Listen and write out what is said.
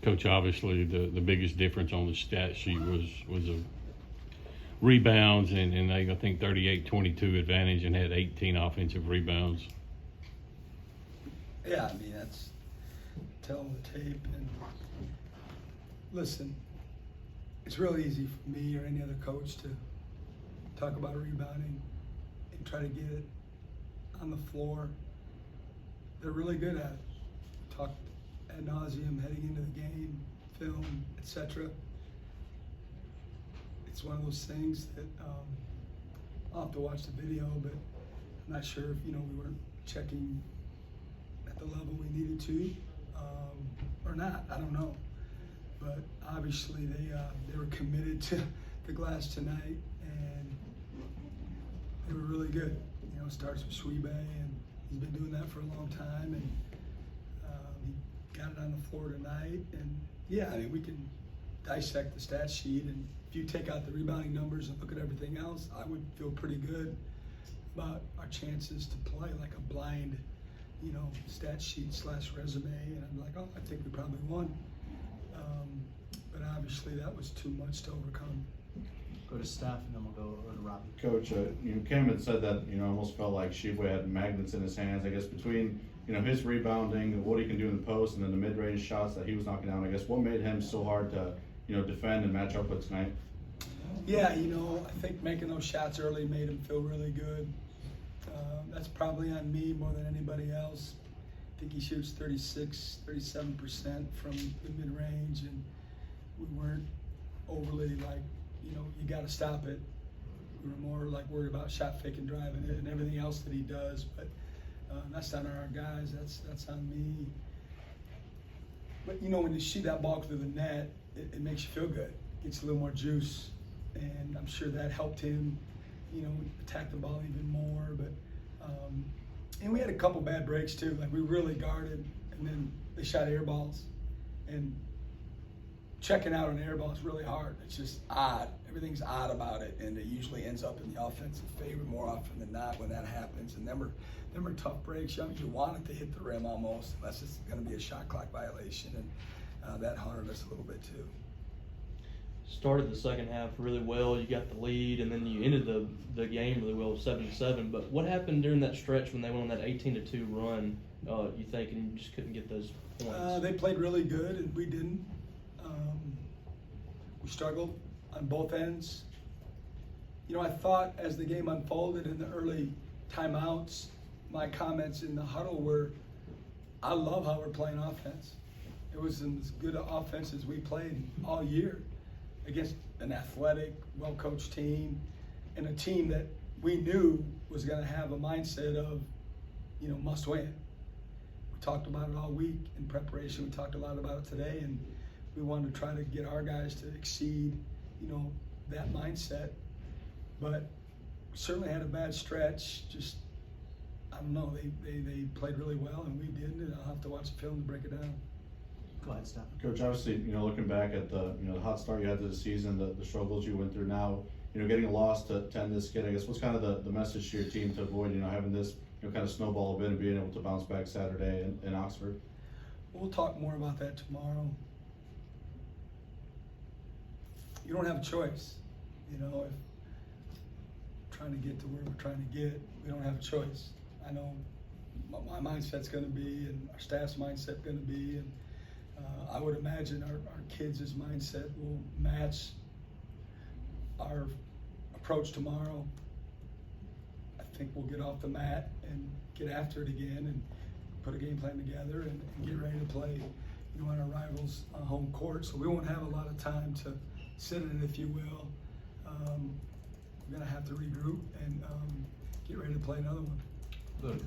Coach, obviously the biggest difference on the stat sheet was a rebounds, and they, I think, 38-22 advantage and had 18 offensive rebounds. Yeah, I mean, that's telling the tape. And listen, it's real easy for me or any other coach to talk about rebounding and try to get it on the floor. They're really good at it. Talk ad nauseum heading into the game, film, etc. It's one of those things that I'll have to watch the video, but I'm not sure if we weren't checking at the level we needed to or not. I don't know, but obviously they were committed to the glass tonight, and they were really good. It starts with Schwebe, and he's been doing that for a long time, and he got it on the floor tonight. And yeah, I mean, we can dissect the stat sheet, and if you take out the rebounding numbers and look at everything else, I would feel pretty good about our chances to play like a blind, stat sheet / resume, and I'm like, oh, I think we probably won. But obviously that was too much to overcome. Go to staff, and then we'll go to Robbie. Coach, Cam had said that, almost felt like Sheboy had magnets in his hands. I guess between, his rebounding, what he can do in the post, and then the mid-range shots that he was knocking down, I guess, what made him so hard to, defend and match up with tonight? Yeah, I think making those shots early made him feel really good. That's probably on me more than anybody else. I think he shoots 37% from the mid-range, and we weren't overly you got to stop it. We were more worried about shot fake and driving it and everything else that he does, but that's not on our guys. That's on me. But when you see that ball through the net, it makes you feel good. It gets a little more juice, and I'm sure that helped him, attack the ball even more. But and we had a couple bad breaks too. We really guarded, and then they shot air balls, and checking out on air ball is really hard. It's just odd. Everything's odd about it, and it usually ends up in the offensive favor more often than not when that happens. And them are tough breaks. You want it to hit the rim almost, unless it's going to be a shot clock violation, and that haunted us a little bit too. Started the second half really well. You got the lead, and then you ended the game really well, 7-7. But what happened during that stretch when they went on that 18-2 run? You think, and you just couldn't get those points? They played really good, and we didn't. We struggled on both ends. I thought as the game unfolded in the early timeouts, my comments in the huddle were, I love how we're playing offense. It was as good an offense as we played all year against an athletic, well-coached team, and a team that we knew was going to have a mindset of, must win. We talked about it all week in preparation. We talked a lot about it today, and we wanted to try to get our guys to exceed, that mindset. But we certainly had a bad stretch. Just, I don't know, they played really well, and we didn't, and I'll have to watch the film to break it down. Go ahead, Steph. Coach, obviously, looking back at the, the hot start you had to the season, the struggles you went through now, getting a loss to end this kid, I guess, what's kind of the message to your team to avoid, having this, kind of snowball a bit and being able to bounce back Saturday in Oxford? We'll talk more about that tomorrow. You don't have a choice, if trying to get to where we're trying to get, we don't have a choice. I know my mindset's going to be, and our staff's mindset going to be, and I would imagine our kids' mindset will match our approach tomorrow. I think we'll get off the mat and get after it again and put a game plan together and get ready to play, on our rivals' home court. So we won't have a lot of time to sit in it, if you will. We're going to have to regroup and get ready to play another one. Go to Coach.